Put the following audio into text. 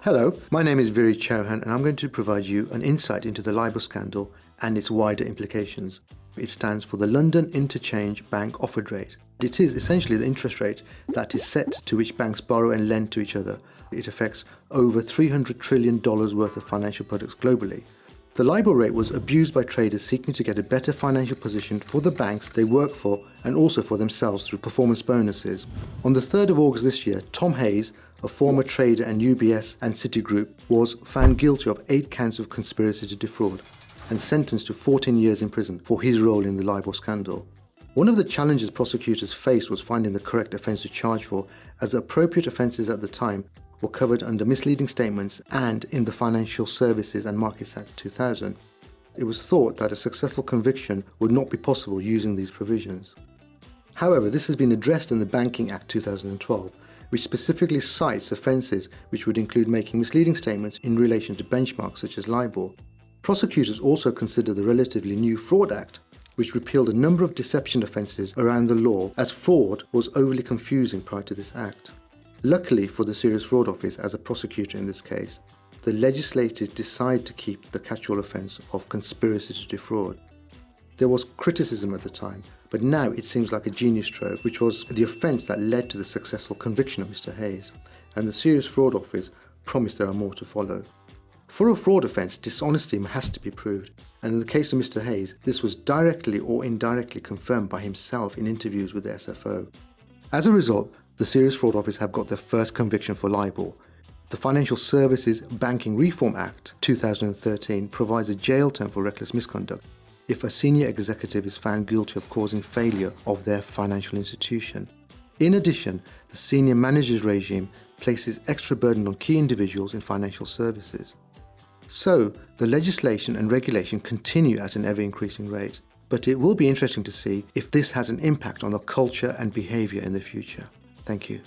Hello, my name is Viri Chauhan and I'm going to provide you an insight into the Libor scandal and its wider implications. It stands for the London Interchange Bank Offered Rate. It is essentially the interest rate that is set to which banks borrow and lend to each other. It affects over $300 trillion worth of financial products globally. The Libor rate was abused by traders seeking to get a better financial position for the banks they work for and also for themselves through performance bonuses. On the 3rd of August this year, Tom Hayes, a former trader at UBS and Citigroup, was found guilty of 8 counts of conspiracy to defraud and sentenced to 14 years in prison for his role in the Libor scandal. One of the challenges prosecutors faced was finding the correct offence to charge for, as the appropriate offences at the time were covered under misleading statements and in the Financial Services and Markets Act 2000. It was thought that a successful conviction would not be possible using these provisions. However, this has been addressed in the Banking Act 2012, which specifically cites offences which would include making misleading statements in relation to benchmarks such as Libor. Prosecutors also consider the relatively new Fraud Act, which repealed a number of deception offences around the law, as fraud was overly confusing prior to this act. Luckily for the Serious Fraud Office as a prosecutor in this case, the legislators decided to keep the catch-all offence of conspiracy to defraud. There was criticism at the time, but now it seems like a genius stroke, which was the offence that led to the successful conviction of Mr. Hayes, and the Serious Fraud Office promised there are more to follow. For a fraud offence, dishonesty has to be proved, and in the case of Mr. Hayes, this was directly or indirectly confirmed by himself in interviews with the SFO. As a result, the Serious Fraud Office have got their first conviction for Libor. The Financial Services Banking Reform Act 2013 provides a jail term for reckless misconduct if a senior executive is found guilty of causing failure of their financial institution. In addition, the senior managers regime places extra burden on key individuals in financial services. So, the legislation and regulation continue at an ever-increasing rate, but it will be interesting to see if this has an impact on the culture and behaviour in the future. Thank you.